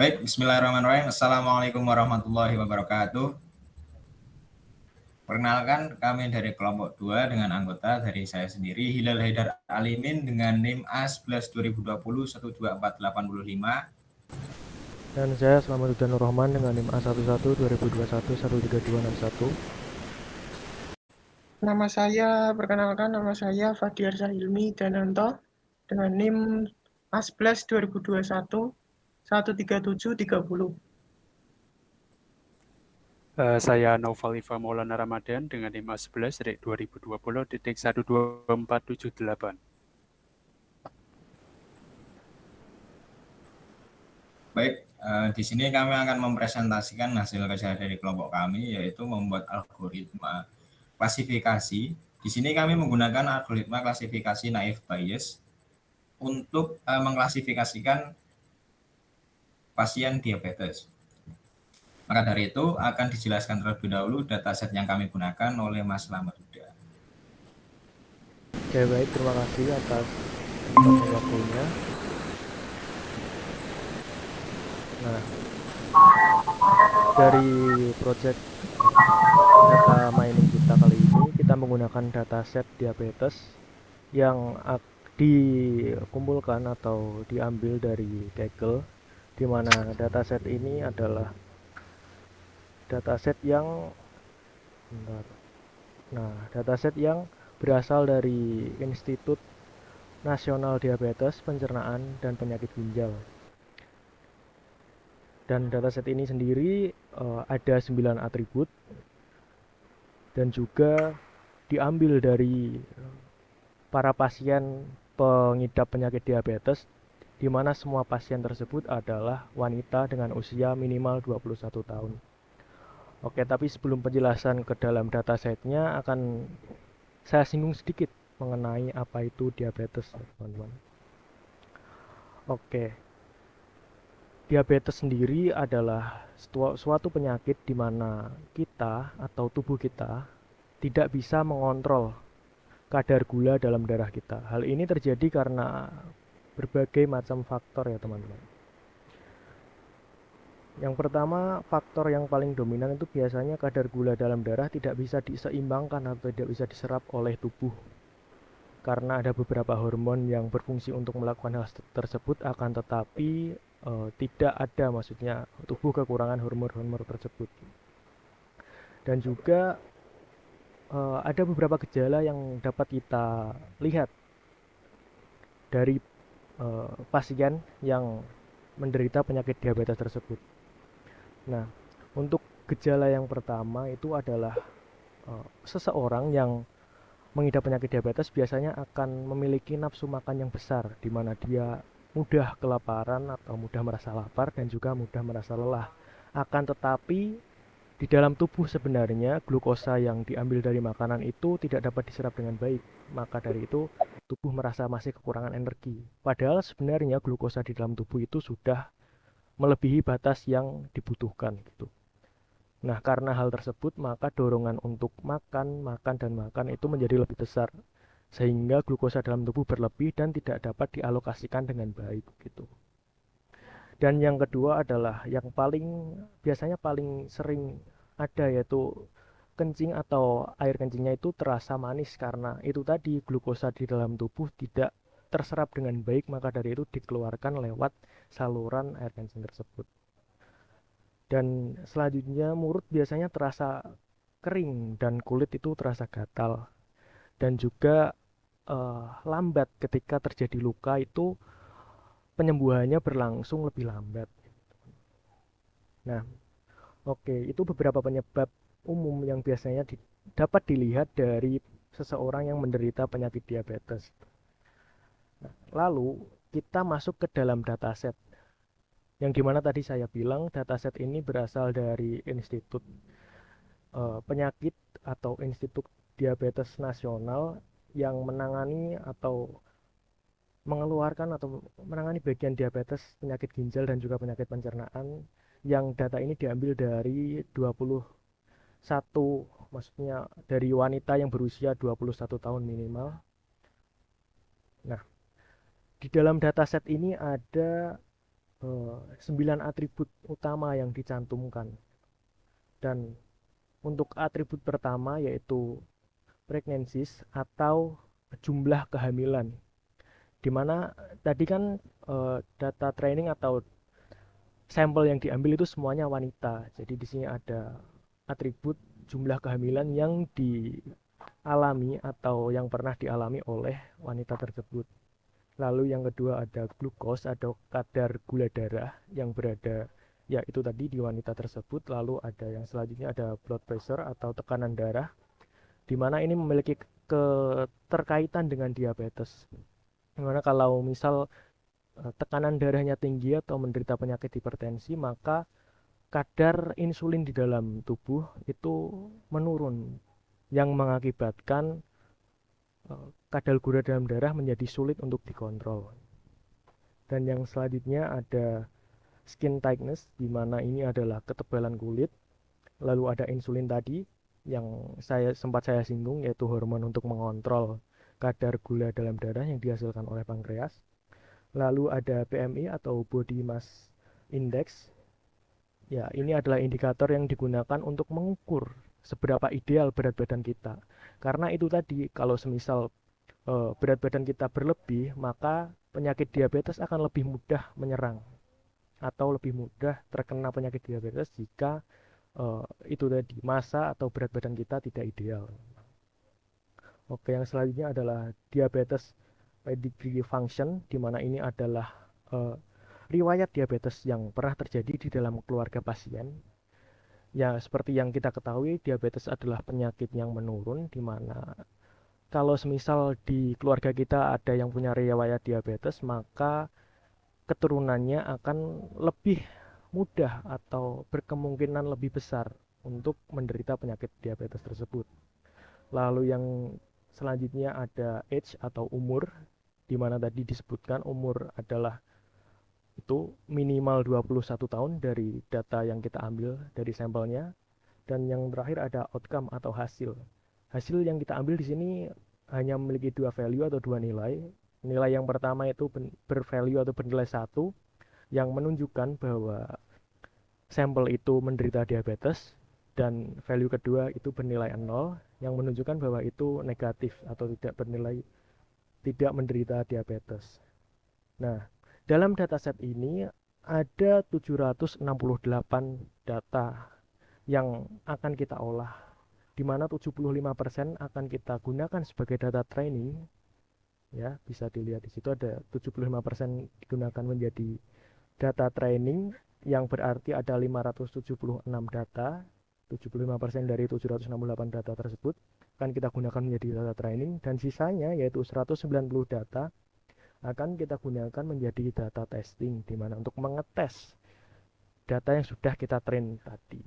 Baik, bismillahirrahmanirrahim. Assalamualaikum warahmatullahi wabarakatuh. Perkenalkan, kami dari kelompok 2 dengan anggota dari saya sendiri, Hilal Haidar Alimin dengan NIM A11 2020 12485. Dan saya Slameddin Nur Rahman dengan NIM A11 2021 13261. Nama saya Fadiar Sahilmi Dananto dengan NIM A11 2021 13730. Saya Naufal Ifa Maulana Ramadan dengan NIM A11 2020-12478. Baik, di sini kami akan mempresentasikan hasil kerja dari kelompok kami, yaitu membuat algoritma klasifikasi. Di sini kami menggunakan algoritma klasifikasi naive Bayes untuk mengklasifikasikan pasien diabetes. Maka dari itu akan dijelaskan terlebih dahulu dataset yang kami gunakan oleh Mas Slamet Huda. Oke, baik, terima kasih atas tempatnya waktunya. Nah, dari project data mining kita kali ini, kita menggunakan dataset diabetes yang dikumpulkan atau diambil dari Kaggle, di mana dataset ini adalah dataset yang dataset yang berasal dari Institut Nasional Diabetes, Pencernaan, dan Penyakit Ginjal. Dan dataset ini sendiri ada 9 atribut dan juga diambil dari para pasien pengidap penyakit diabetes, di mana semua pasien tersebut adalah wanita dengan usia minimal 21 tahun. Oke, tapi sebelum penjelasan ke dalam datasetnya akan saya singgung sedikit mengenai apa itu diabetes, teman-teman. Oke, diabetes sendiri adalah suatu penyakit di mana kita atau tubuh kita tidak bisa mengontrol kadar gula dalam darah kita. Hal ini terjadi karena berbagai macam faktor ya, teman-teman. Yang pertama, faktor yang paling dominan itu biasanya kadar gula dalam darah tidak bisa diseimbangkan atau tidak bisa diserap oleh tubuh. Karena ada beberapa hormon yang berfungsi untuk melakukan hal tersebut, akan tetapi tidak ada, maksudnya tubuh kekurangan hormon-hormon tersebut. Dan juga ada beberapa gejala yang dapat kita lihat dari pasien yang menderita penyakit diabetes tersebut. Nah, untuk gejala yang pertama itu adalah seseorang yang mengidap penyakit diabetes biasanya akan memiliki nafsu makan yang besar, di mana dia mudah kelaparan atau mudah merasa lapar dan juga mudah merasa lelah. Akan tetapi di dalam tubuh sebenarnya glukosa yang diambil dari makanan itu tidak dapat diserap dengan baik. Maka dari itu tubuh merasa masih kekurangan energi. Padahal sebenarnya glukosa di dalam tubuh itu sudah melebihi batas yang dibutuhkan gitu. Nah, karena hal tersebut maka dorongan untuk makan, makan dan makan itu menjadi lebih besar, sehingga glukosa dalam tubuh berlebih dan tidak dapat dialokasikan dengan baik gitu. Dan yang kedua adalah yang biasanya paling sering ada, yaitu kencing atau air kencingnya itu terasa manis karena itu tadi glukosa di dalam tubuh tidak terserap dengan baik, maka dari itu dikeluarkan lewat saluran air kencing tersebut. Dan selanjutnya mulut biasanya terasa kering dan kulit itu terasa gatal, dan juga lambat ketika terjadi luka itu penyembuhannya berlangsung lebih lambat. Nah, oke, itu beberapa penyebab umum yang biasanya dapat dilihat dari seseorang yang menderita penyakit diabetes. Nah, lalu kita masuk ke dalam dataset, yang dimana tadi saya bilang dataset ini berasal dari Institut Penyakit atau Institut Diabetes Nasional yang menangani atau mengeluarkan atau menangani bagian diabetes, penyakit ginjal dan juga penyakit pencernaan, yang data ini diambil dari 21, maksudnya dari wanita yang berusia 21 tahun minimal. Nah, di dalam dataset ini ada 9 atribut utama yang dicantumkan. Dan untuk atribut pertama yaitu pregnancies atau jumlah kehamilan, dimana tadi kan data training atau sampel yang diambil itu semuanya wanita. Jadi di sini ada atribut jumlah kehamilan yang dialami atau yang pernah dialami oleh wanita tersebut. Lalu yang kedua ada glukos atau kadar gula darah yang berada ya itu tadi di wanita tersebut. Lalu ada yang selanjutnya ada blood pressure atau tekanan darah, di mana ini memiliki keterkaitan dengan diabetes. Dimana kalau misal tekanan darahnya tinggi atau menderita penyakit hipertensi, maka kadar insulin di dalam tubuh itu menurun, yang mengakibatkan kadar gula dalam darah menjadi sulit untuk dikontrol. Dan yang selanjutnya ada skin tightness, di mana ini adalah ketebalan kulit. Lalu ada insulin tadi yang sempat saya singgung, yaitu hormon untuk mengontrol kadar gula dalam darah yang dihasilkan oleh pankreas. Lalu ada BMI atau body mass index. Ya, ini adalah indikator yang digunakan untuk mengukur seberapa ideal berat badan kita. Karena itu tadi, kalau semisal berat badan kita berlebih, maka penyakit diabetes akan lebih mudah menyerang atau lebih mudah terkena penyakit diabetes jika itu tadi massa atau berat badan kita tidak ideal. Oke, yang selanjutnya adalah diabetes pedigree function, di mana ini adalah riwayat diabetes yang pernah terjadi di dalam keluarga pasien. Ya, seperti yang kita ketahui, diabetes adalah penyakit yang menurun, di mana kalau semisal di keluarga kita ada yang punya riwayat diabetes, maka keturunannya akan lebih mudah atau berkemungkinan lebih besar untuk menderita penyakit diabetes tersebut. Lalu yang selanjutnya ada age atau umur, di mana tadi disebutkan umur adalah itu minimal 21 tahun dari data yang kita ambil dari sampelnya. Dan yang terakhir ada outcome atau hasil. Hasil yang kita ambil di sini hanya memiliki dua value atau dua nilai. Nilai yang pertama itu bervalue atau bernilai 1, yang menunjukkan bahwa sampel itu menderita diabetes, dan value kedua itu bernilai 0 yang menunjukkan bahwa itu negatif atau tidak menderita diabetes. Nah, dalam dataset ini ada 768 data yang akan kita olah, di mana 75% akan kita gunakan sebagai data training. Ya, bisa dilihat di situ ada 75% digunakan menjadi data training, yang berarti ada 576 data. 75% dari 768 data tersebut akan kita gunakan menjadi data training, dan sisanya yaitu 190 data akan kita gunakan menjadi data testing, di mana untuk mengetes data yang sudah kita train tadi.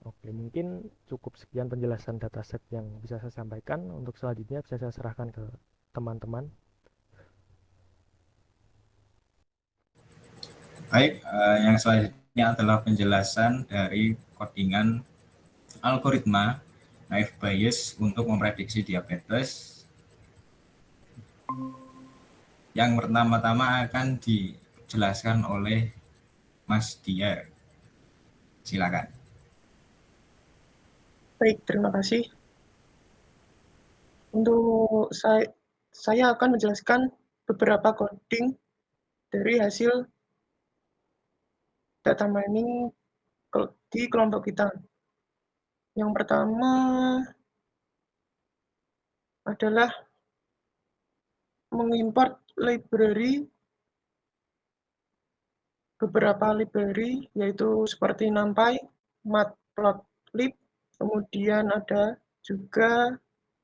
Oke, mungkin cukup sekian penjelasan dataset yang bisa saya sampaikan. Untuk selanjutnya bisa saya serahkan ke teman-teman. Baik, yang selanjutnya adalah penjelasan dari codingan algoritma naive Bayes untuk memprediksi diabetes. Yang pertama-tama akan dijelaskan oleh Mas Dier. Silakan. Baik, terima kasih. Untuk saya akan menjelaskan beberapa coding dari hasil data mining di kelompok kita. Yang pertama adalah mengimport beberapa library, yaitu seperti NumPy, Matplotlib, kemudian ada juga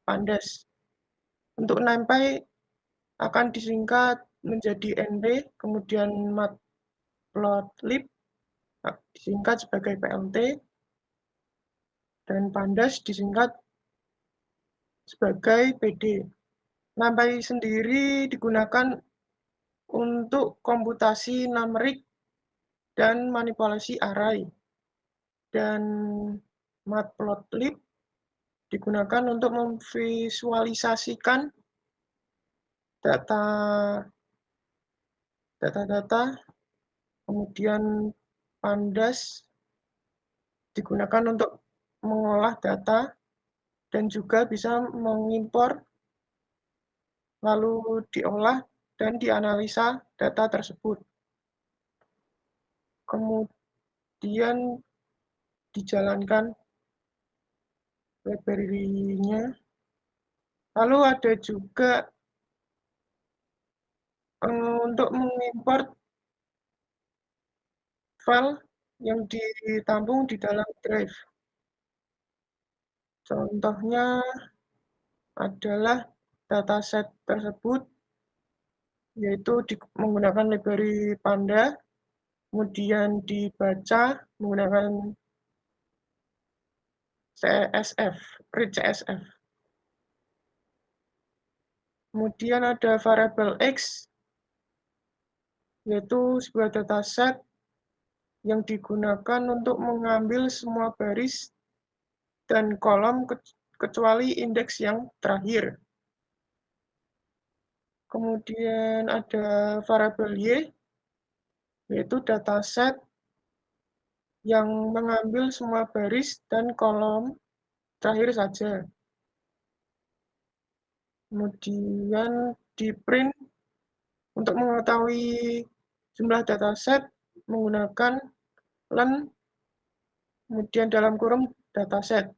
Pandas. Untuk NumPy akan disingkat menjadi NP, kemudian Matplotlib disingkat sebagai PLT, dan Pandas disingkat sebagai PD. NumPy sendiri digunakan untuk komputasi numerik dan manipulasi array. Dan Matplotlib digunakan untuk memvisualisasikan data Kemudian Pandas digunakan untuk mengolah data dan juga bisa mengimpor lalu diolah dan dianalisa data tersebut. Kemudian dijalankan library-nya. Lalu ada juga untuk mengimport file yang ditampung di dalam drive. Contohnya adalah dataset tersebut, yaitu menggunakan library Panda, kemudian dibaca menggunakan CSF, read CSF. Kemudian ada variable X, yaitu sebuah dataset yang digunakan untuk mengambil semua baris dan kolom kecuali indeks yang terakhir. Kemudian ada variabel Y, yaitu dataset yang mengambil semua baris dan kolom terakhir saja. Kemudian di print untuk mengetahui jumlah dataset menggunakan len, kemudian dalam kurung dataset,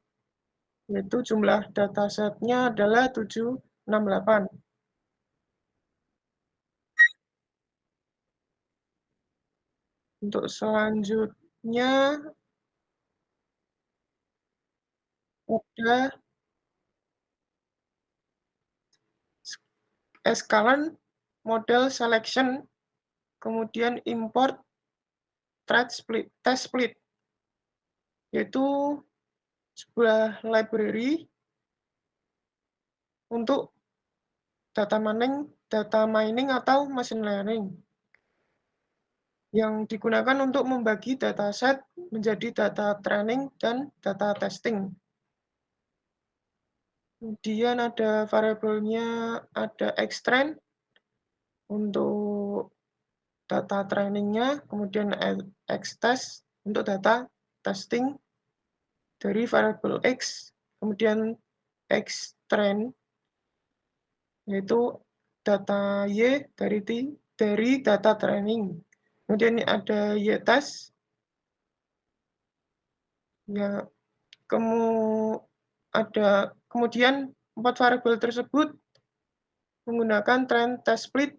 yaitu jumlah datasetnya adalah 768. Untuk selanjutnya ada scalan model selection, kemudian import test split, yaitu sebuah library untuk data mining atau machine learning yang digunakan untuk membagi dataset menjadi data training dan data testing. Kemudian ada variabelnya, ada xtrain untuk data trainingnya, kemudian xtest untuk data testing dari variabel x, kemudian xtrain yaitu data y dari data training. Kemudian ada y-test, ya, kemudian 4 variabel tersebut menggunakan train test split,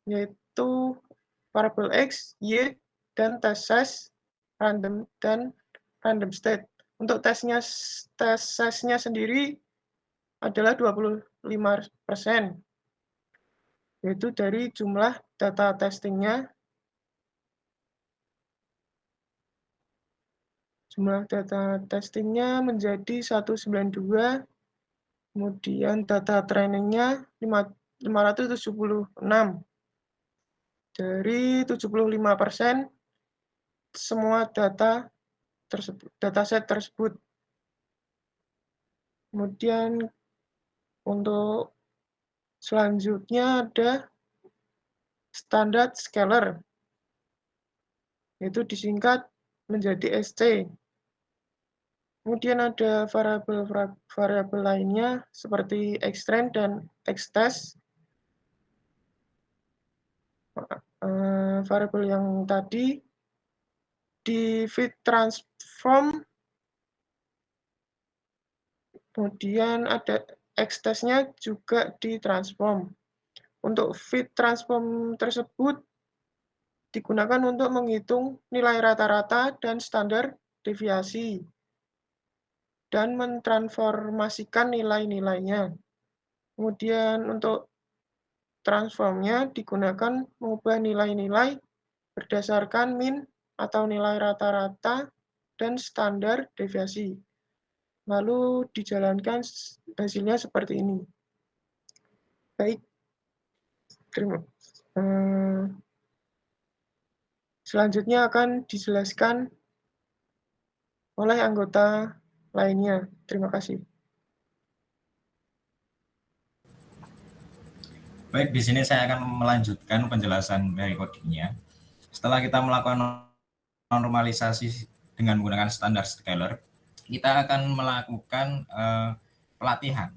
yaitu variabel x, y, dan test size, random, dan random state. Untuk tes size-nya sendiri adalah 25%, yaitu dari jumlah data testingnya. Jumlah data testingnya menjadi 192, kemudian data trainingnya 576. Dari 75% semua dataset tersebut. Kemudian untuk selanjutnya ada standard scalar, yaitu disingkat menjadi SC. Kemudian ada variabel lainnya seperti xtrain dan xtest. Variabel yang tadi di fit transform, kemudian ada xtest-nya juga ditransform. Untuk fit transform tersebut digunakan untuk menghitung nilai rata-rata dan standar deviasi dan mentransformasikan nilai-nilainya. Kemudian untuk transformnya digunakan mengubah nilai-nilai berdasarkan min atau nilai rata-rata dan standar deviasi. Lalu dijalankan hasilnya seperti ini. Baik, selanjutnya akan dijelaskan oleh anggota lainnya. Terima kasih. Baik, di sini saya akan melanjutkan penjelasan dari codingnya. Setelah kita melakukan normalisasi dengan menggunakan standar scalar, kita akan melakukan pelatihan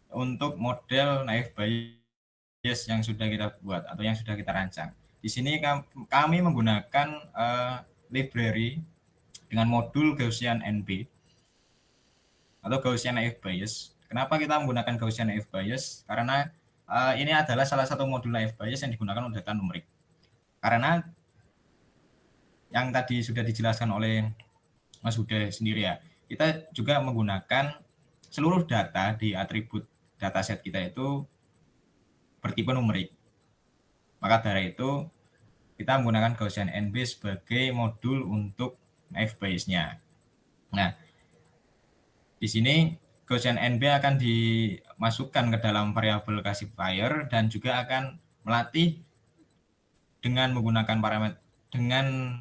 untuk model naive Bayes yang sudah kita buat atau yang sudah kita rancang. Di sini kami menggunakan library dengan modul Gaussian NB atau Gaussian naive Bayes. Kenapa kita menggunakan Gaussian naive Bayes? Karena ini adalah salah satu modul naive Bayes yang digunakan untuk data numerik. Karena yang tadi sudah dijelaskan oleh Mas Huda sendiri ya, kita juga menggunakan seluruh data di atribut dataset kita itu bertipe numerik. Maka dari itu kita menggunakan Gaussian NB sebagai modul untuk naive Bayes-nya. Nah, di sini Gaussian NB akan dimasukkan ke dalam variabel classifier dan juga akan melatih dengan menggunakan parameter dengan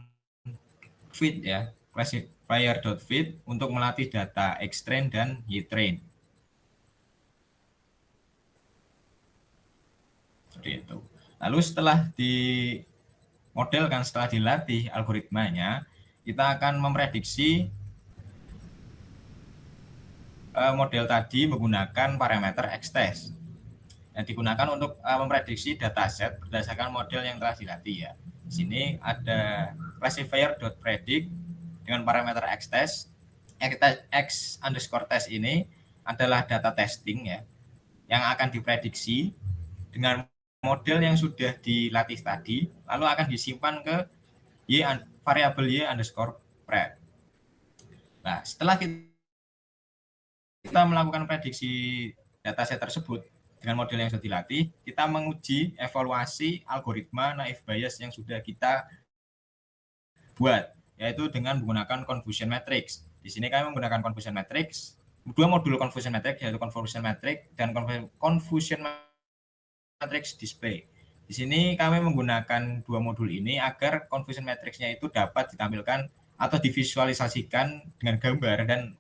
fit ya, classifier.fit untuk melatih data xtrain dan ytrain. Seperti itu. Lalu setelah dimodelkan, setelah dilatih algoritmanya, kita akan memprediksi model tadi menggunakan parameter xtest yang digunakan untuk memprediksi dataset berdasarkan model yang telah dilatih ya. Di sini ada classifier.predict dengan parameter xtest. X underscore test ini adalah data testing ya, yang akan diprediksi dengan model yang sudah dilatih tadi, lalu akan disimpan ke variabel y underscore pred. Nah, setelah kita melakukan prediksi dataset tersebut dengan model yang sudah dilatih, kita menguji evaluasi algoritma naive Bayes yang sudah kita buat, yaitu dengan menggunakan confusion matrix. Di sini kami menggunakan confusion matrix, dua modul confusion matrix, yaitu confusion matrix dan confusion matrix display. Di sini kami menggunakan dua modul ini agar confusion matrixnya itu dapat ditampilkan atau divisualisasikan dengan gambar dan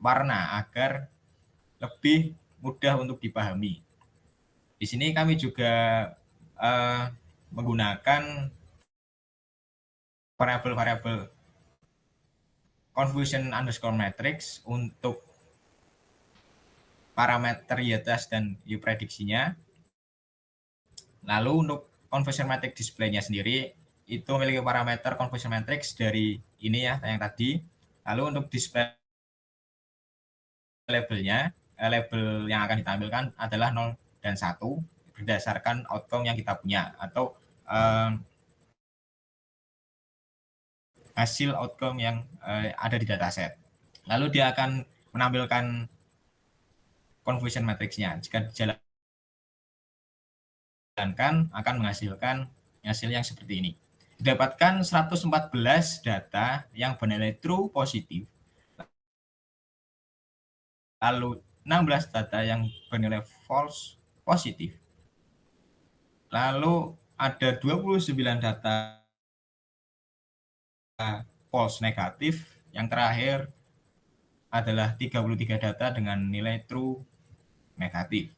warna agar lebih mudah untuk dipahami. Di sini kami juga menggunakan variabel confusion underscore matrix untuk parameter y-test dan y-prediksinya. Lalu untuk confusion matrix display-nya sendiri itu memiliki parameter confusion matrix dari ini ya, yang tadi. Lalu untuk display labelnya, label yang akan ditampilkan adalah 0 dan 1 berdasarkan outcome yang kita punya atau hasil outcome yang ada di dataset. Lalu dia akan menampilkan confusion matrix-nya. Jika dijalankan akan menghasilkan hasil yang seperti ini. Didapatkan 114 data yang bernilai true positif. Lalu 16 data yang bernilai false positif. Lalu ada 29 data false negatif. Yang terakhir adalah 33 data dengan nilai true negatif.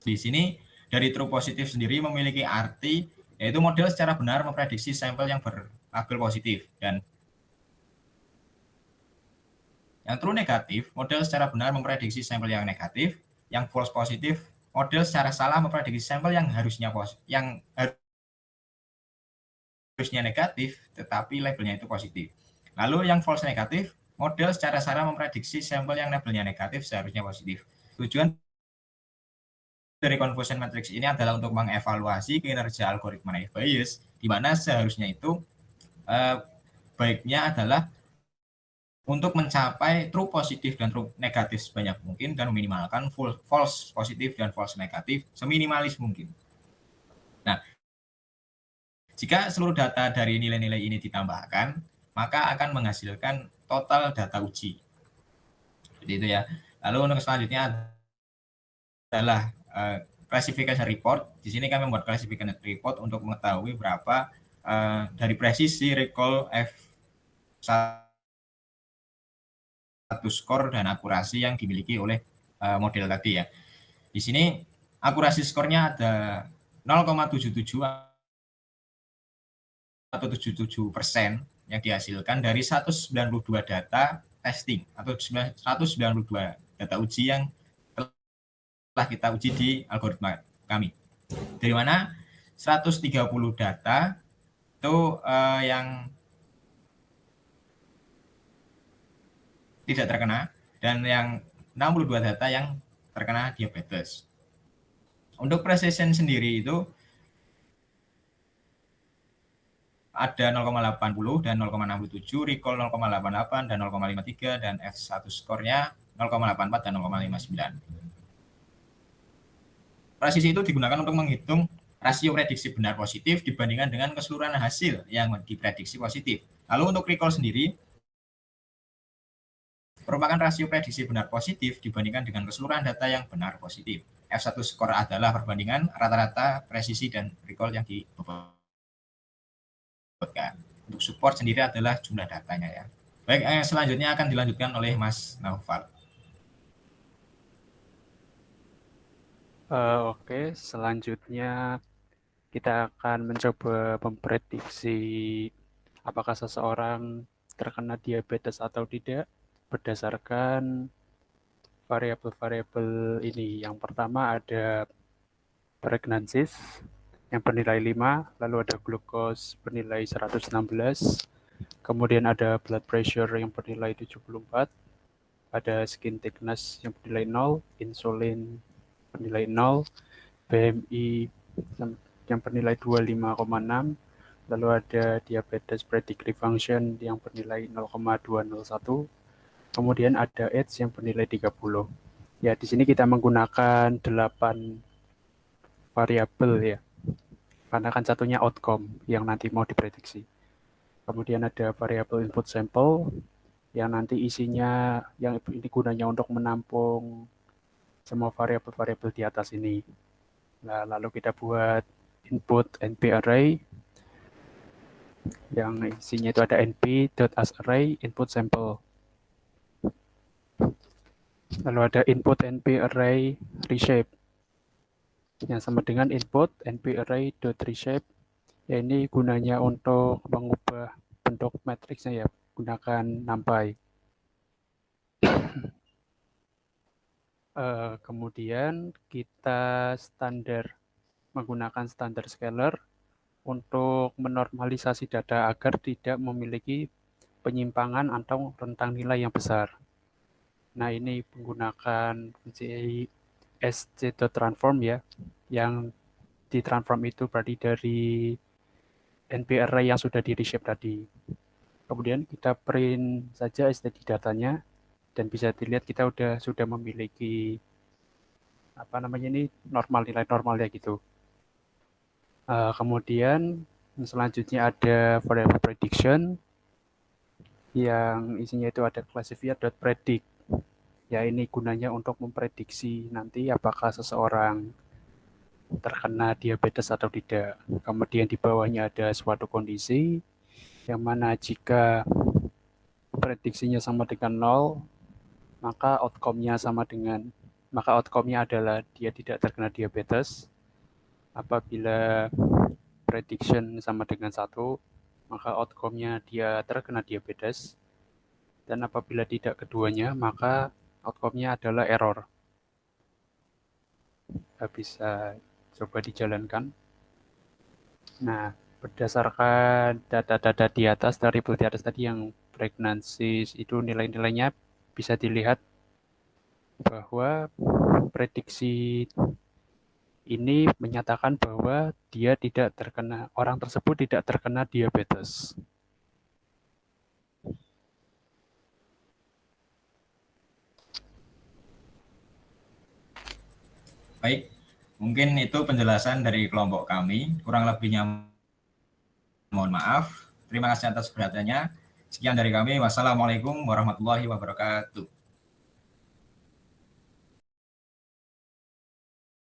Di sini dari true positif sendiri memiliki arti yaitu model secara benar memprediksi sampel yang berlabel positif, dan yang true negatif, model secara benar memprediksi sampel yang negatif. Yang false positif, model secara salah memprediksi sampel yang harusnya negatif, tetapi labelnya itu positif. Lalu yang false negatif, model secara salah memprediksi sampel yang labelnya negatif seharusnya positif. Tujuan dari confusion matrix ini adalah untuk mengevaluasi kinerja algoritma naive Bayes, di mana seharusnya itu baiknya adalah untuk mencapai true positif dan true negatif sebanyak mungkin dan meminimalkan false positif dan false negatif seminimalis mungkin. Nah, jika seluruh data dari nilai-nilai ini ditambahkan, maka akan menghasilkan total data uji. Seperti itu ya. Lalu untuk selanjutnya adalah classification report. Di sini kami membuat classification report untuk mengetahui berapa dari presisi recall F1 skor dan akurasi yang dimiliki oleh model tadi ya. Di sini akurasi skornya ada 0,77 atau 77% yang dihasilkan dari 192 data testing atau 192 data uji yang telah kita uji di algoritma kami. Dari mana 130 data itu yang tidak terkena dan yang 62 data yang terkena diabetes. Untuk precision sendiri itu ada 0,80 dan 0,67, recall 0,88 dan 0,53, dan F1 skornya 0,84 dan 0,59. Presisi itu digunakan untuk menghitung rasio prediksi benar positif dibandingkan dengan keseluruhan hasil yang diprediksi positif. Lalu untuk recall sendiri, merupakan rasio prediksi benar positif dibandingkan dengan keseluruhan data yang benar positif. F1 skor adalah perbandingan rata-rata presisi dan recall yang dibobotkan. Untuk support sendiri adalah jumlah datanya ya. Baik, selanjutnya akan dilanjutkan oleh Mas Naufal. Oke, selanjutnya kita akan mencoba memprediksi apakah seseorang terkena diabetes atau tidak berdasarkan variabel-variabel ini. Yang pertama ada pregnancies yang bernilai 5, lalu ada glukos bernilai 116, kemudian ada blood pressure yang bernilai 74, ada skin thickness yang bernilai 0, insulin bernilai 0, BMI yang bernilai 25,6, lalu ada diabetes predictive function yang bernilai 0,201, kemudian ada age yang bernilai 30. Ya, di sini kita menggunakan 8 variabel ya, karena kan satunya outcome yang nanti mau diprediksi. Kemudian ada variabel input sampel yang nanti isinya, yang ini gunanya untuk menampung semua variabel-variabel di atas ini. Nah, lalu kita buat input NP array yang isinya itu ada np.asArray input sample. Lalu ada input NP array reshape yang sama dengan input NP array.reshape. Ya, ini gunanya untuk mengubah bentuk matriksnya ya, gunakan NumPy. Kemudian kita menggunakan standar scalar untuk menormalisasi data agar tidak memiliki penyimpangan atau rentang nilai yang besar. Nah, ini menggunakan fungsi sc.transform ya, yang ditransform itu berarti dari NP array yang sudah di reshape tadi. Kemudian kita print saja std datanya dan bisa dilihat kita sudah memiliki ini nilai normal ya gitu. Kemudian selanjutnya ada variable prediction yang isinya itu ada classifier.predict. Ya, ini gunanya untuk memprediksi nanti apakah seseorang terkena diabetes atau tidak. Kemudian di bawahnya ada suatu kondisi yang mana jika prediksinya sama dengan 0, maka outcome-nya adalah dia tidak terkena diabetes. Apabila prediction sama dengan 1, maka outcome-nya dia terkena diabetes. Dan apabila tidak keduanya, maka outcome-nya adalah error. Bisa coba dijalankan. Nah, berdasarkan data-data di atas, variabel di atas tadi yang pregnancies itu nilai-nilainya bisa dilihat bahwa prediksi ini menyatakan bahwa orang tersebut tidak terkena diabetes. Baik, mungkin itu penjelasan dari kelompok kami. Kurang lebihnya mohon maaf. Terima kasih atas perhatiannya. Sekian dari kami. Wassalamualaikum warahmatullahi wabarakatuh.